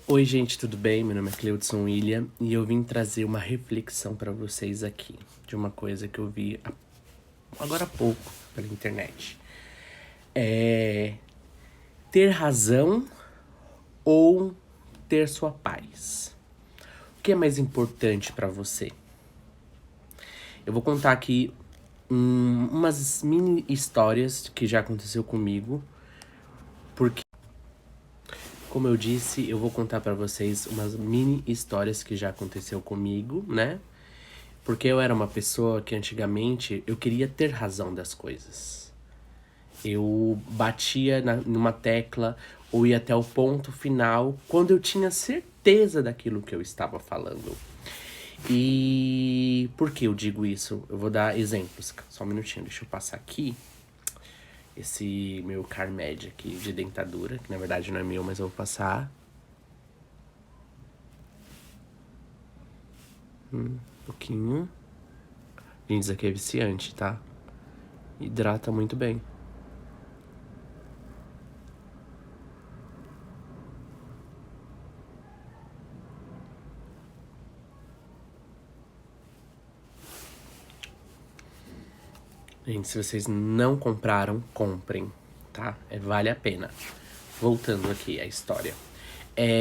Oi, gente, tudo bem? Meu nome é Cleudson William e eu vim trazer uma reflexão para vocês aqui de uma coisa que eu vi agora há pouco pela internet. É ter razão ou ter sua paz? O que é mais importante para você? Eu vou contar aqui umas mini histórias que já aconteceu comigo, porque, como eu disse, eu vou contar para vocês umas mini histórias que já aconteceu comigo, né? Porque eu era uma pessoa que antigamente eu queria ter razão das coisas. Eu batia numa tecla ou ia até o ponto final quando eu tinha certeza daquilo que eu estava falando. E por que eu digo isso? Eu vou dar exemplos. Só um minutinho, deixa eu passar aqui esse meu Carmed aqui de dentadura, que na verdade não é meu, mas eu vou passar. Um pouquinho. Gente, isso aqui é viciante, tá? Hidrata muito bem. Gente, se vocês não compraram, comprem, tá? Vale a pena. Voltando aqui à história.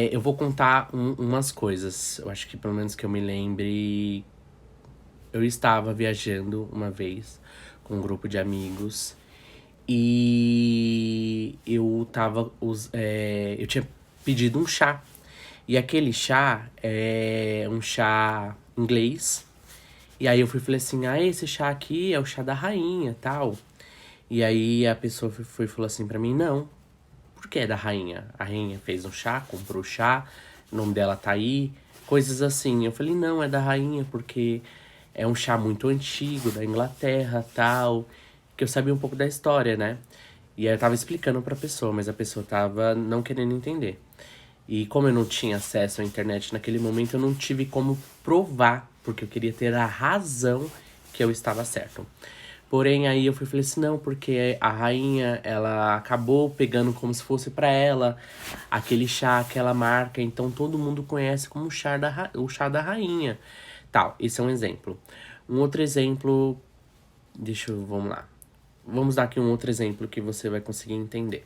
Eu vou contar umas coisas. Eu acho que pelo menos que eu me lembre. Eu estava viajando uma vez com um grupo de amigos. E eu tava. Eu tinha pedido um chá. E aquele chá é um chá inglês. E aí eu falei assim, esse chá aqui é o chá da rainha, tal. E aí a pessoa foi e falou assim pra mim, não, por que é da rainha? A rainha fez um chá, comprou o chá, o nome dela tá aí, coisas assim. Eu falei, não, é da rainha porque é um chá muito antigo, da Inglaterra, tal. Que eu sabia um pouco da história, né? E aí eu tava explicando pra pessoa, mas a pessoa tava não querendo entender. E como eu não tinha acesso à internet naquele momento, eu não tive como provar, porque eu queria ter a razão que eu estava certo. Porém, aí eu falei assim, não, porque a rainha, ela acabou pegando como se fosse pra ela aquele chá, aquela marca, então todo mundo conhece como o chá da rainha. Tal, esse é um exemplo. Um outro exemplo, vamos lá. Vamos dar aqui um outro exemplo que você vai conseguir entender.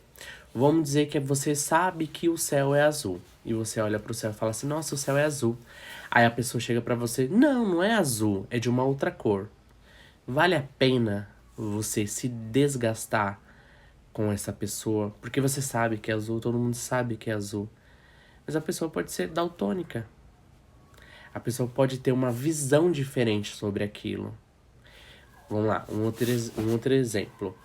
Vamos dizer que você sabe que o céu é azul. E você olha pro céu e fala assim, nossa, o céu é azul. Aí a pessoa chega pra você, não, não é azul, é de uma outra cor. Vale a pena você se desgastar com essa pessoa? Porque você sabe que é azul, todo mundo sabe que é azul. Mas a pessoa pode ser daltônica. A pessoa pode ter uma visão diferente sobre aquilo. Vamos lá, um outro exemplo.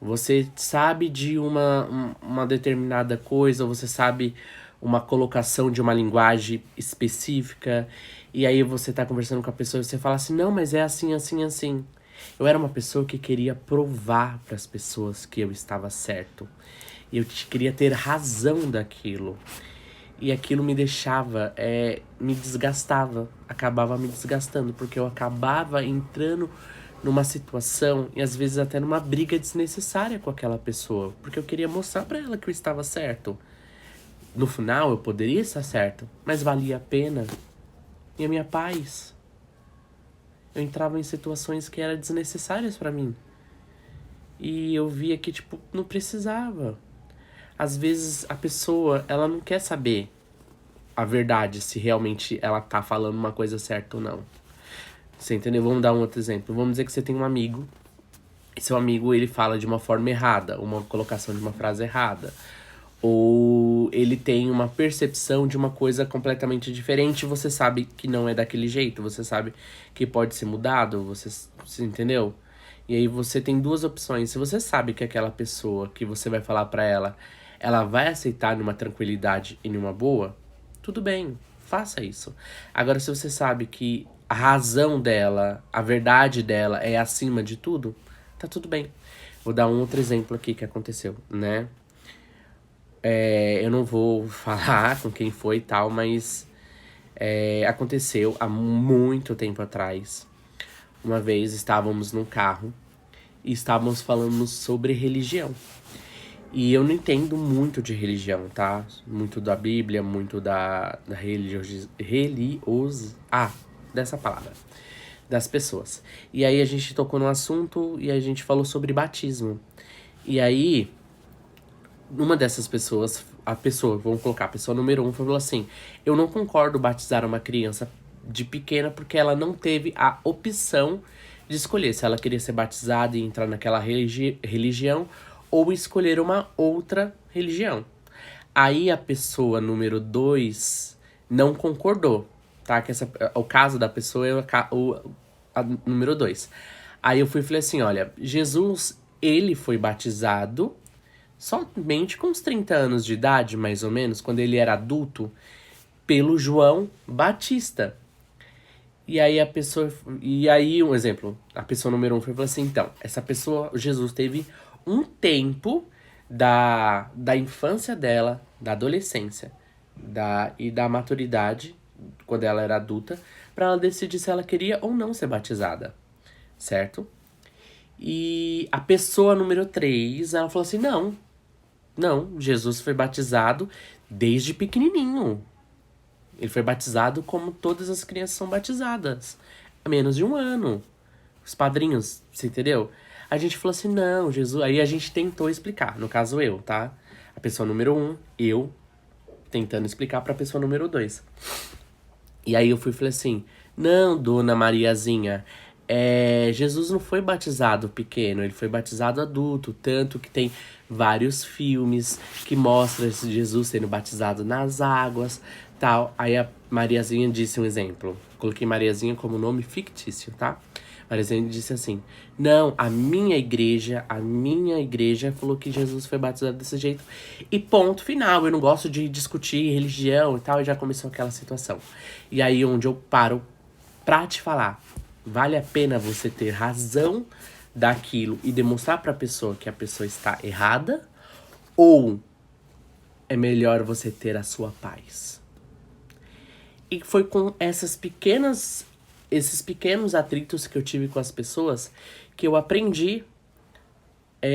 Você sabe de uma determinada coisa, você sabe uma colocação de uma linguagem específica, e aí você tá conversando com a pessoa e você fala assim, não, mas é assim, assim, assim. Eu era uma pessoa que queria provar para as pessoas que eu estava certo. E eu queria ter razão daquilo. E aquilo me deixava, me desgastava, acabava me desgastando, porque eu acabava entrando numa situação e às vezes até numa briga desnecessária com aquela pessoa, porque eu queria mostrar pra ela que eu estava certo. No final eu poderia estar certo, mas valia a pena. E a minha paz. Eu entrava em situações que eram desnecessárias pra mim. E eu via que, tipo, não precisava. Às vezes a pessoa, ela não quer saber a verdade, se realmente ela tá falando uma coisa certa ou não. Você entendeu? Vamos dar um outro exemplo. Vamos dizer que você tem um amigo, e seu amigo ele fala de uma forma errada, uma colocação de uma frase errada. Ou ele tem uma percepção de uma coisa completamente diferente e você sabe que não é daquele jeito, você sabe que pode ser mudado, você entendeu? E aí você tem duas opções. Se você sabe que aquela pessoa que você vai falar pra ela, ela vai aceitar numa tranquilidade e numa boa, tudo bem, faça isso. Agora, se você sabe que a razão dela, a verdade dela é acima de tudo, tá tudo bem. Vou dar um outro exemplo aqui que aconteceu, né? Eu não vou falar com quem foi e tal, mas aconteceu há muito tempo atrás. Uma vez estávamos num carro e estávamos falando sobre religião. E eu não entendo muito de religião, tá? Muito da Bíblia, muito da dessa palavra. Das pessoas. E aí a gente tocou no assunto e a gente falou sobre batismo. E aí, uma dessas pessoas, vamos colocar, a pessoa número 1, falou assim: eu não concordo batizar uma criança de pequena porque ela não teve a opção de escolher se ela queria ser batizada e entrar naquela religião ou escolher uma outra religião. Aí a pessoa número 2 não concordou, tá? Que o caso da pessoa é a número 2. Aí eu fui e falei assim, olha, Jesus, ele foi batizado somente com uns 30 anos de idade, mais ou menos, quando ele era adulto, pelo João Batista. E aí um exemplo, a pessoa número 1 foi falou assim, então, essa pessoa, Jesus teve um tempo da infância dela, da adolescência e da maturidade, quando ela era adulta, para ela decidir se ela queria ou não ser batizada, certo? E a pessoa número 3, ela falou assim, não, Jesus foi batizado desde pequenininho. Ele foi batizado como todas as crianças são batizadas. Há menos de um ano. Os padrinhos, você entendeu? A gente falou assim, não, Jesus... Aí a gente tentou explicar. No caso, eu, tá? A pessoa número 1, eu, tentando explicar pra pessoa número 2. E aí eu fui e falei assim, não, dona Mariazinha, Jesus não foi batizado pequeno, ele foi batizado adulto. Tanto que tem vários filmes que mostram Jesus sendo batizado nas águas, tal. Aí a Mariazinha disse um exemplo. Coloquei Mariazinha como nome fictício, tá? Mariazinha disse assim, não, a minha igreja falou que Jesus foi batizado desse jeito. E ponto final, eu não gosto de discutir religião e tal, e já começou aquela situação. E aí onde eu paro pra te falar, vale a pena você ter razão daquilo e demonstrar pra pessoa que a pessoa está errada? Ou é melhor você ter a sua paz? E foi com esses pequenos atritos que eu tive com as pessoas que eu aprendi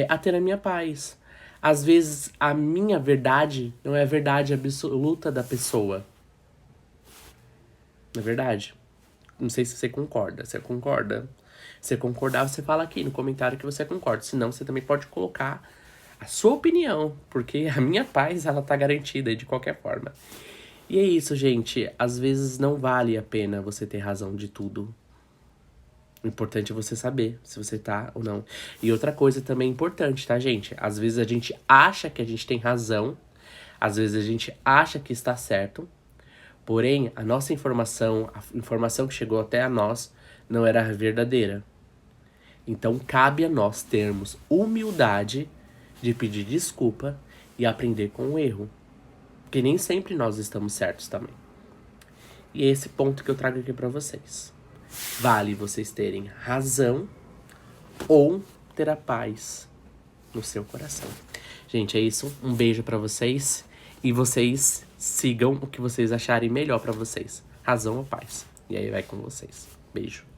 a ter a minha paz. Às vezes, a minha verdade não é a verdade absoluta da pessoa. Não é verdade? Não sei se você concorda. Você concorda? Se você concordar, você fala aqui no comentário que você concorda. Senão, você também pode colocar a sua opinião. Porque a minha paz, ela tá garantida de qualquer forma. E é isso, gente. Às vezes não vale a pena você ter razão de tudo. O importante é você saber se você tá ou não. E outra coisa também importante, tá, gente? Às vezes a gente acha que a gente tem razão. Às vezes a gente acha que está certo. Porém, a nossa informação, a informação que chegou até a nós, não era verdadeira. Então, cabe a nós termos humildade de pedir desculpa e aprender com o erro. Porque nem sempre nós estamos certos também. E é esse ponto que eu trago aqui pra vocês. Vale vocês terem razão ou ter a paz no seu coração. Gente, é isso. Um beijo pra vocês. E vocês sigam o que vocês acharem melhor pra vocês. Razão ou paz. E aí vai com vocês. Beijo.